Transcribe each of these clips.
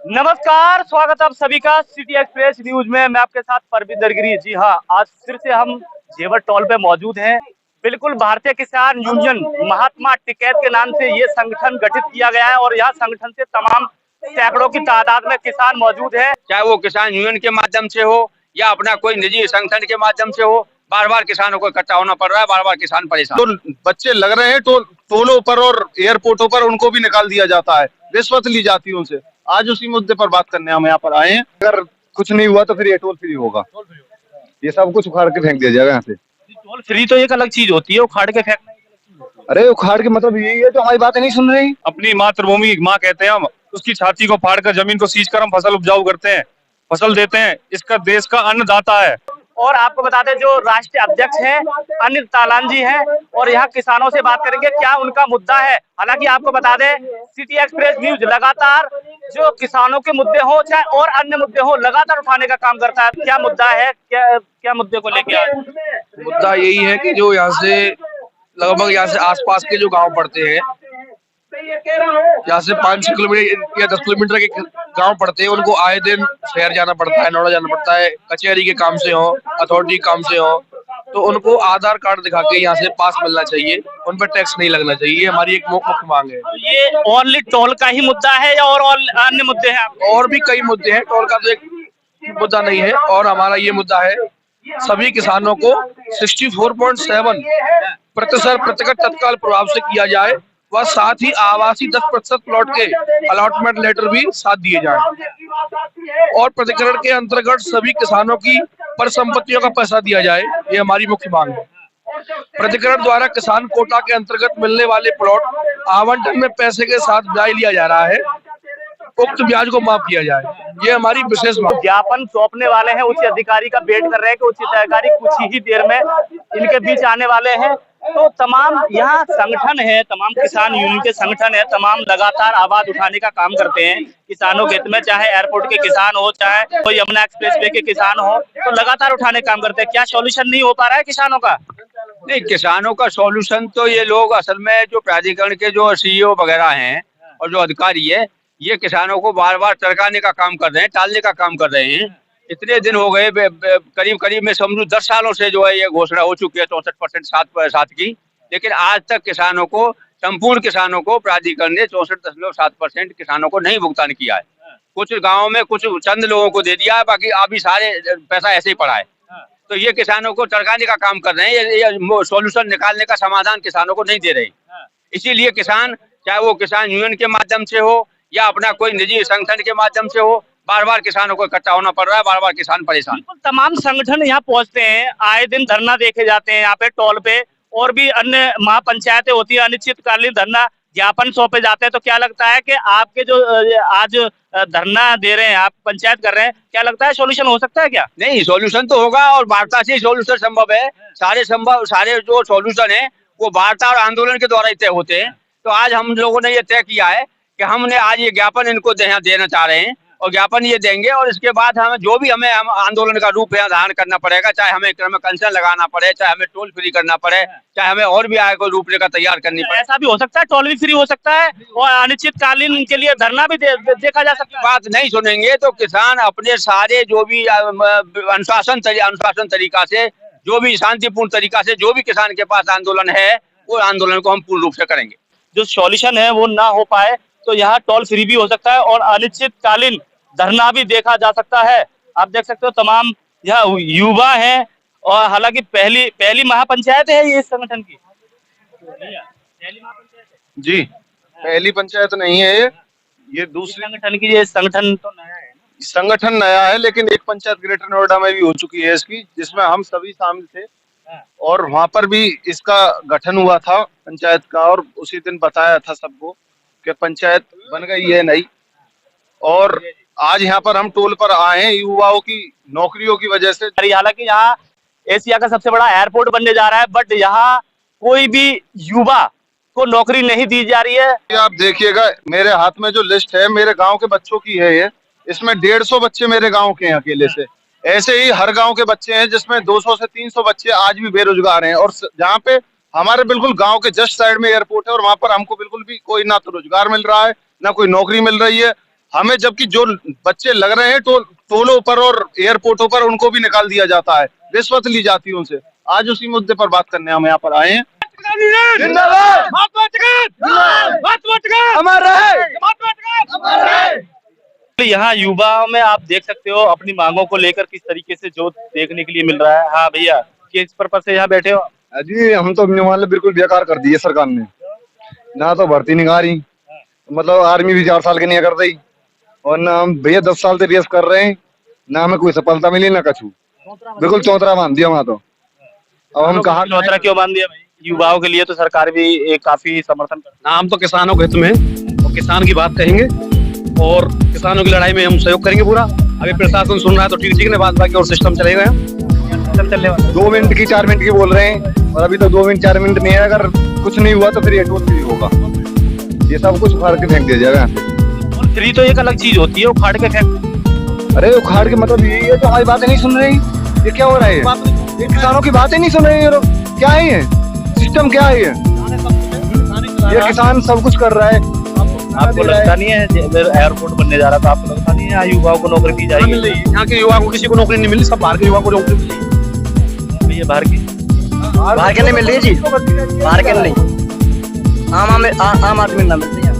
नमस्कार, स्वागत आप सभी का सिटी एक्सप्रेस न्यूज में। मैं आपके साथ परविंदर गिरी। जी हाँ, आज फिर से हम जेवर टोल पे मौजूद हैं। बिल्कुल भारतीय किसान यूनियन महात्मा टिकैत के नाम से ये संगठन गठित किया गया है और यह संगठन से तमाम सैकड़ों की तादाद में किसान मौजूद है। चाहे वो किसान यूनियन के माध्यम से हो या अपना कोई निजी संगठन के माध्यम से हो, बार बार किसानों को इकट्ठा होना पड़ रहा है, बार बार किसान परेशान। तो बच्चे लग रहे हैं टोलों पर और एयरपोर्टों पर उनको भी निकाल दिया जाता है, रिश्वत ली जाती है उनसे। आज उसी मुद्दे पर बात करने हम यहाँ पर आए हैं। अगर कुछ नहीं हुआ तो फिर ये टोल फ्री होगा। ये सब कुछ उखाड़ के फेंक दिया जाएगा यहाँ से। टोल फ्री तो एक अलग चीज होती है, उखाड़ के फेंकना। अरे उखाड़ के मतलब यही है जो हमारी बातें नहीं सुन रही। अपनी मातृभूमि माँ कहते हैं हम, उसकी छाती को फाड़कर जमीन को सींच कर हम फसल उपजाऊ करते हैं, फसल देते हैं। इसका देश का अन्नदाता है। और आपको बता दें जो राष्ट्रीय अध्यक्ष हैं अनिल तालान जी हैं और यहाँ किसानों से बात करेंगे क्या उनका मुद्दा है। हालांकि आपको बता दें सिटी एक्सप्रेस न्यूज लगातार जो किसानों के मुद्दे हो चाहे और अन्य मुद्दे हो लगातार उठाने का काम करता है। क्या मुद्दा है, क्या मुद्दे को लेके आए? मुद्दा यही है कि जो यहाँ से लगभग यहाँ से आसपास के जो गांव पड़ते हैं, यहाँ से 5-6 किलोमीटर या 10 किलोमीटर के गांव पड़ते हैं, उनको आए दिन शहर जाना पड़ता है, नोएडा जाना पड़ता है, कचहरी के काम से हो, अथॉरिटी काम से हो। तो उनको आधार कार्ड दिखा के यहाँ से पास मिलना चाहिए, उन पर टैक्स नहीं लगना चाहिए। हमारी एक मुख्य मांग है। ये ओनली टोल का ही मुद्दा है या और अन्य मुद्दे हैं? और भी कई मुद्दे हैं, टोल का तो एक मुद्दा नहीं है। और हमारा ये मुद्दा है सभी किसानों को 64.7% प्रतिशत तत्काल प्रभाव से किया जाए व साथ ही आवासीय 10% प्लॉट के अलॉटमेंट लेटर भी साथ दिए जाएं और प्रतिकरण के अंतर्गत सभी किसानों की परिसंपत्तियों का पैसा दिया जाए। ये हमारी मुख्य मांग है। प्रतिकरण द्वारा किसान कोटा के अंतर्गत मिलने वाले प्लॉट आवंटन में पैसे के साथ ब्याज लिया जा रहा है, उक्त ब्याज को माफ किया जाए। ये हमारी विशेष मांग। ज्ञापन सौंपने वाले हैं उच्च अधिकारी का वेट कर रहे हैं कि उच्च अधिकारी कुछ ही देर में इनके बीच आने वाले हैं। तो तमाम यहाँ संगठन है, तमाम किसान यूनियन के संगठन है, तमाम लगातार आवाज उठाने का काम करते हैं किसानों के हित में। चाहे एयरपोर्ट के किसान हो चाहे कोई यमुना एक्सप्रेस वे के किसान हो, तो लगातार उठाने का काम करते हैं। क्या सॉल्यूशन नहीं हो पा रहा है किसानों का? नहीं, किसानों का सॉल्यूशन तो ये लोग असल में जो प्राधिकरण के जो सीईओ वगैरह हैं और जो अधिकारी है, ये किसानों को बार बार टरकाने का काम कर रहे हैं, टालने का काम कर रहे हैं। इतने दिन हो गए, करीब मैं समझूं 10 सालों से जो है ये घोषणा हो चुकी है 64% सात की, लेकिन आज तक किसानों को, संपूर्ण किसानों को प्राधिकरण ने 64.7% किसानों को नहीं भुगतान किया है। कुछ गाँव में कुछ चंद लोगों को दे दिया है, बाकी अभी सारे पैसा ऐसे ही पड़ा है। तो ये किसानों को टरकाने का काम कर रहे हैं, ये सॉल्यूशन निकालने का समाधान किसानों को नहीं दे रहे। इसीलिए किसान, चाहे वो किसान यूनियन के माध्यम से हो या अपना कोई निजी संगठन के माध्यम से हो, बार बार किसानों को इकट्ठा होना पड़ रहा है, बार बार किसान परेशान। तमाम संगठन यहाँ पहुँचते हैं, आए दिन धरना देखे जाते हैं यहाँ पे टोल पे, और भी अन्य महापंचायतें होती है, अनिश्चितकालीन धरना ज्ञापन सौंपे जाते हैं। तो क्या लगता है कि आपके जो आज धरना दे रहे हैं, आप पंचायत कर रहे हैं, क्या लगता है सोल्यूशन हो सकता है क्या? नहीं, सोल्यूशन तो होगा और वार्ता से सोल्यूशन संभव है। सारे जो सोल्यूशन है वो वार्ता और आंदोलन के द्वारा ही तय होते हैं। तो आज हम लोगों ने ये तय किया है कि हमने आज ये ज्ञापन इनको देना चाह रहे हैं और ज्ञापन ये देंगे, और इसके बाद हमें जो भी हमें आंदोलन का रूप है धारण करना पड़ेगा, चाहे हमें कंसर्न लगाना पड़े, चाहे हमें टोल फ्री करना पड़े, चाहे हमें और भी आगे कोई रूपरेखा तैयार करनी पड़े। ऐसा भी हो सकता है टोल भी फ्री हो सकता है और अनिश्चितकालीन के लिए धरना भी देखा जा सकता है। बात नहीं सुनेंगे तो किसान अपने सारे जो भी अनुशासन तरीका से, जो भी शांतिपूर्ण तरीका से जो भी किसान के पास आंदोलन है, वो आंदोलन को हम पूर्ण रूप से करेंगे। जो सॉल्यूशन है वो ना हो पाए तो यहाँ टोल फ्री भी हो सकता है और अनिश्चितकालीन धरना भी देखा जा सकता है। आप देख सकते हो तमाम यहाँ युवा हैं और हालांकि पहली महापंचायत है ये इस संगठन की। जी, पहली पंचायत नहीं है ये दूसरी संगठन की। ये संगठन तो नया है ना? संगठन नया है, लेकिन एक पंचायत ग्रेटर नोएडा में भी हो चुकी है इसकी, जिसमें हम सभी शामिल थे और वहां पर भी इसका गठन हुआ था पंचायत का, और उसी दिन बताया था सबको कि पंचायत बन गई है नई। और आज यहाँ पर हम टोल पर आए हैं युवाओं की नौकरियों की वजह से। हालांकि यहाँ एशिया का सबसे बड़ा एयरपोर्ट बनने जा रहा है, बट यहाँ कोई भी युवा को नौकरी नहीं दी जा रही है। आप देखिएगा मेरे हाथ में जो लिस्ट है मेरे गांव के बच्चों की है ये, इसमें 150 बच्चे मेरे गांव के हैं अकेले से। ऐसे ही हर गांव के बच्चे हैं जिसमें 200 से 300 बच्चे आज भी बेरोजगार हैं। और जहाँ पे हमारे बिल्कुल गांव के जस्ट साइड में एयरपोर्ट है और वहां पर हमको बिल्कुल भी कोई ना तो रोजगार मिल रहा है ना कोई नौकरी मिल रही है। हमें जबकि जो बच्चे लग रहे हैं टोलों पर और एयरपोर्टों पर उनको भी निकाल दिया जाता है, रिश्वत ली जाती है उनसे। आज उसी मुद्दे पर बात करने हम यहाँ पर आए हैं। जिंदाबाद यहाँ युवाओं में आप देख सकते हो अपनी मांगों को लेकर किस तरीके से जो देखने के लिए मिल रहा है। हाँ भैया, किस पर्पज से यहाँ बैठे हो? जी हम तो अपने वाले बिल्कुल बेकार कर दिए सरकार ने, ना तो भर्ती निकाल रही, मतलब आर्मी भी 4 साल की नहीं कर रही, और ना हम भैया 10 साल से रेस कर रहे हैं, ना हमें कोई सफलता मिली ना कछु, बिल्कुल चौतरा बांध दिया वहाँ तो। अब हम कहा चौतरा क्यों बांध दिया भाई? युवाओं के लिए तो सरकार भी एक काफी समर्थन कर। ना हम तो किसानों के हित में और किसान की बात कहेंगे और किसानों की लड़ाई में हम सहयोग करेंगे पूरा। अभी प्रशासन सुन रहा है तो ठीक है, बात बाकी और सिस्टम चलेगा। चलने वाला 2 मिनट की 4 मिनट की बोल रहे हैं, और अभी तो 2 मिनट 4 मिनट नहीं है। अगर कुछ नहीं हुआ तो फिर ये टोल फ्री होगा, ये सब कुछ उखाड़ के फेंक दिया जाएगा। टोल फ्री तो एक अलग चीज होती है, उखाड़ के फेंक। अरे उखाड़ के मतलब यही है, तो हमारी बातें नहीं सुन रही, ये क्या हो रहा है? ये किसानों की बातें नहीं सुन रहे ये लोग, क्या है ये सिस्टम, क्या है ये किसान सब कुछ कर रहा है। आपको लगता नहीं है एयरपोर्ट बनने जा रहा था, आपको लगता नहीं है युवाओं को नौकरी दी जाएगी? यहाँ के युवा को किसी को नौकरी नहीं मिली, सब बाहर के युवा को नौकरी मिली। भैया बाहर की नहीं मिल रही है जी, बाहर के नहीं, आम आदमी ना मिल रही है।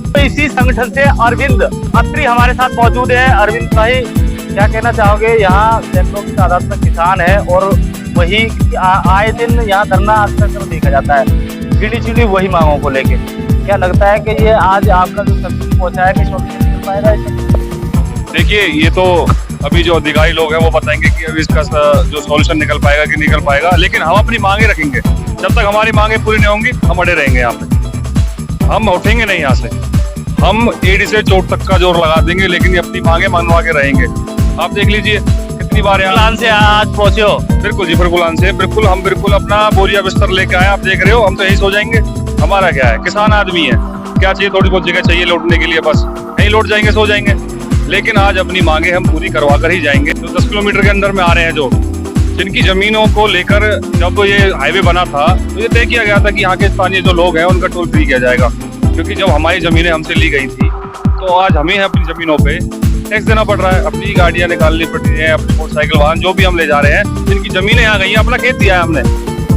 तो इसी संगठन से अरविंद अत्री हमारे साथ मौजूद है। अरविंद भाई, क्या कहना चाहोगे? यहाँ सैकड़ों की तादाद में किसान है और वही आए दिन यहाँ धरना अक्सर देखा जाता है, गिनी चुनी वही मांगों को लेके। क्या लगता है कि ये आज आपका जो संदेश पहुंचा है कि सोल्यूशन मिल पाएगा? देखिए, ये तो अभी जो अधिकारी लोग हैं वो बताएंगे कि अभी इसका जो सॉल्यूशन निकल पाएगा कि निकल पाएगा, लेकिन हम अपनी मांगे रखेंगे। जब तक हमारी मांगे पूरी नहीं होंगी हम अड़े रहेंगे यहाँ पे, हम उठेंगे नहीं यहाँ से। हम एडी से चोट तक का जोर लगा देंगे, लेकिन अपनी मांगे मनवा के रहेंगे। आप देख लीजिए कितनी बार यहाँ से आज पहुंचे हो? बिल्कुल जी, बिल्कुल से बिल्कुल हम बिल्कुल अपना बोरिया बिस्तर लेके आए। आप देख रहे हो, हम तो यही सो जाएंगे। हमारा क्या है, किसान आदमी है, क्या चाहिए, थोड़ी बहुत जगह चाहिए लौटने के लिए, बस यहीं लौट जाएंगे, सो जाएंगे। लेकिन आज अपनी मांगे हम पूरी करवा कर ही जाएंगे। तो 10 किलोमीटर के अंदर में आ रहे हैं जो जिनकी जमीनों को लेकर जब ये हाईवे बना था तो ये तय किया गया था कि यहाँ के स्थानीय जो लोग हैं उनका टोल फ्री किया जाएगा, क्योंकि जब हमारी जमीनें हमसे ली गई थी तो आज हमें अपनी जमीनों पे टैक्स देना पड़ रहा है। अपनी गाड़ियां निकालनी पड़ रही है, अपनी मोटरसाइकिल वाहन जो भी हम ले जा रहे हैं, जिनकी जमीनें यहाँ गई हैं, अपना खेत दिया है हमने,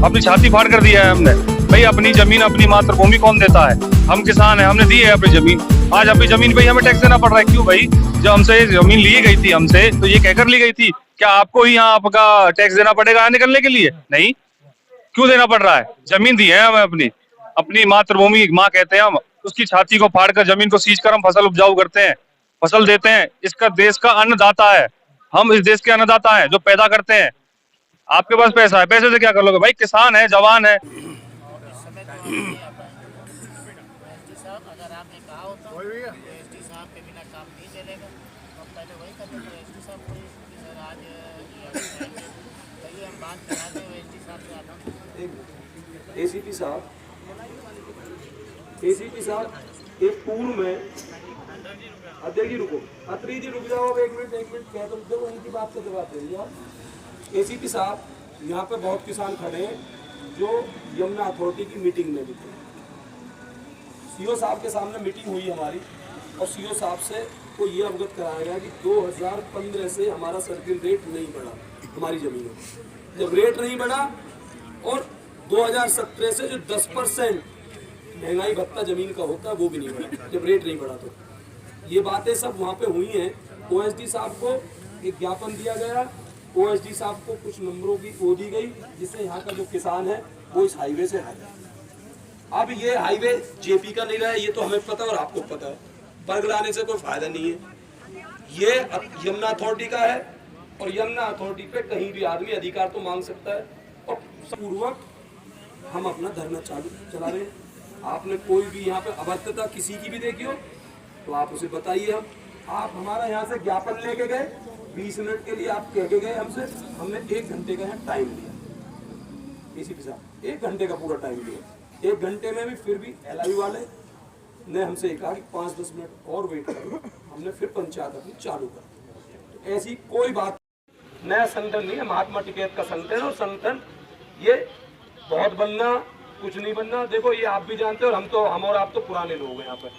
अपनी छाती फाड़ कर दिया है हमने। भाई अपनी जमीन, अपनी मातृभूमि कौन देता है? हम किसान हैं, हमने दी है अपनी जमीन। आज अपनी जमीन पे हमें टैक्स देना पड़ रहा है। क्यों भाई? जब हमसे जमीन ली गई थी हमसे तो ये कहकर ली गई थी क्या आपको ही यहाँ आपका टैक्स देना पड़ेगा यहाँ निकलने के लिए? नहीं, क्यों देना पड़ रहा है? जमीन दी है हमें, अपनी मातृभूमि माँ कहते हैं हम, उसकी छाती को फाड़ कर, जमीन को सींच कर हम फसल उपजाऊ करते हैं, फसल देते हैं। इसका देश का अन्नदाता है, हम इस देश के अन्नदाता हैं जो पैदा करते हैं। आपके पास पैसा है, पैसे से क्या कर लोगे भाई? किसान है, जवान है। एसीपी साहब एक पूर्व में अध्यक्ष जी रुको, अत्री जी रुक जाओ, एक मिनट क्या तो देखो उनकी बात से जवाब दे। एसीपी साहब, यहाँ पे बहुत किसान खड़े हैं जो यमुना अथॉरिटी की मीटिंग में भी थे। सीओ साहब के सामने मीटिंग हुई हमारी और सीओ साहब से को ये अवगत कराया गया कि 2015 से हमारा सर्किल रेट नहीं बढ़ा हमारी जमीन में। जब रेट नहीं बढ़ा और 2017 से जो 10% महंगाई भत्ता जमीन का होता है वो भी नहीं बढ़ा, जब रेट नहीं बढ़ा तो ये बातें सब वहाँ पे हुई हैं। ओएसडी साहब को एक ज्ञापन दिया गया, ओएसडी साहब को कुछ नंबरों की वो दी गई जिससे यहाँ का जो किसान है वो इस हाईवे से हटा। अब ये हाईवे जेपी का नहीं रहा है, ये तो हमें पता और आपको पता है, बरगलाने से कोई फायदा नहीं है। ये यमुना अथॉरिटी का है और यमुना अथॉरिटी पे कहीं भी आदमी अधिकार तो मांग सकता है और पूर्वक हम अपना धरना चला रहे हैं। आपने कोई भी यहाँ पे अभद्रता किसी की भी देखी हो तो आप उसे बताइए। आप हमारा यहाँ से ज्ञापन लेके गए, 20 मिनट के लिए आप कह के गए हमसे, हमने 1 घंटे का यहाँ टाइम लिया। एसीपी साहब 1 घंटे का पूरा टाइम लिया, 1 घंटे में भी फिर भी एलआई वाले ने हमसे कहा कि 5-10 मिनट और वेट करो। हमने फिर पंचायत अपनी चालू कर। तो ऐसी कोई बात नया संगठन नहीं है, महात्मा टिकैत का संगठन और संगठन ये बहुत बनना कुछ नहीं बनना। देखो ये आप भी जानते हो और हम और आप तो पुराने लोग हैं यहाँ पर,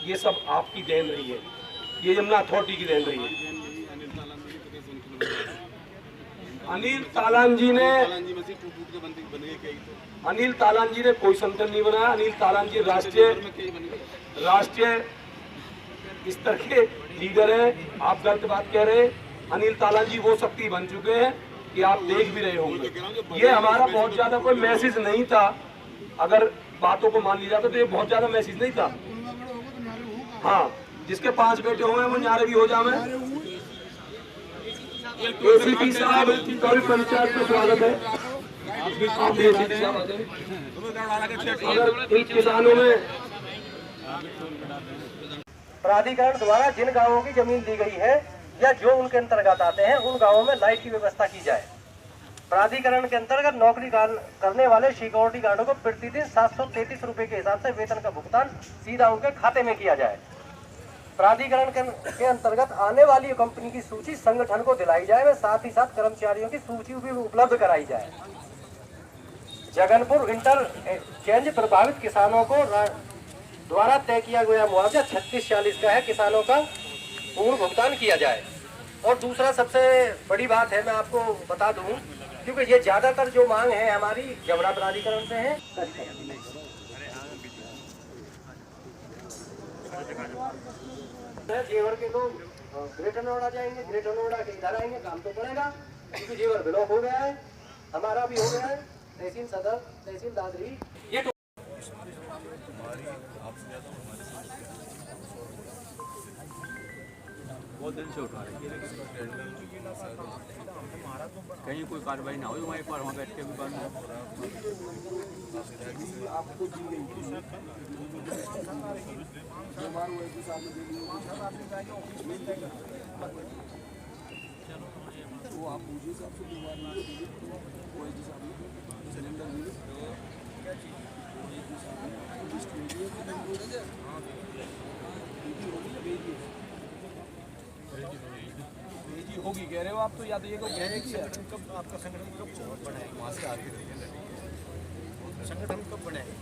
ये सब आपकी देन रही है। ये यमुना अथॉरिटी की देन रही है। अनिल तालान जी ने कोई संगठन नहीं बनाया। अनिल तालान जी राष्ट्रीय स्तर के लीडर हैं। आप गलत बात कह रहे हैं। अनिल तालान जी वो शक्ति बन चुके हैं कि आप देख भी रहे होंगे। ये हमारा बहुत ज्यादा कोई मैसेज नहीं था, अगर बातों को मान लिया जाता तो ये बहुत ज्यादा मैसेज नहीं था। हाँ, जिसके 5 बेटे हुए वो न्यारे भी हो जावे। एसीपी साहब कल पंचायत में स्वागत है। अगर इन किसानों में प्राधिकरण द्वारा जिन गांवों की जमीन दी गई है या जो उनके अंतर्गत आते हैं उन गांवों में लाइट की व्यवस्था की जाए। प्राधिकरण के अंतर्गत नौकरी करने वाले सिक्योरिटी गार्डों को प्रतिदिन 733 रुपए के हिसाब से वेतन का भुगतान सीधा उनके खाते में किया जाए। प्राधिकरण के अंतर्गत आने वाली कंपनी की सूची संगठन को दिलाई जाए व साथ ही साथ कर्मचारियों की सूची भी उपलब्ध कराई जाए। जगनपुर इंटरचेंज प्रभावित किसानों को द्वारा तय किया गया मुआवजा 3640 का है, किसानों का पूर्ण भुगतान किया जाए। और दूसरा सबसे बड़ी बात है, मैं आपको बता दूं, क्योंकि ये ज्यादातर जो मांग है हमारी जबड़ा प्राधिकरण से है। जेवर के तो ग्रेटर नोएडा जाएंगे, ग्रेटर नोएडा के इधर आएंगे, काम तो पड़ेगा क्योंकि जेवर ब्लॉक हो गया है, हमारा भी हो गया है। तहसील सदर, तहसील दादरी, ये तो बहुत दिन से उठा रहे कहीं कोई कार्रवाई ना हो, वहीं पर वहाँ बैठ के भी बंद होगी कह रहे हो आप, तो या तो ये कोई कह रहे कि कब आपका संगठन कब बढ़ाएगा, वहाँ से आगे संगठन कब बढ़ाएगा?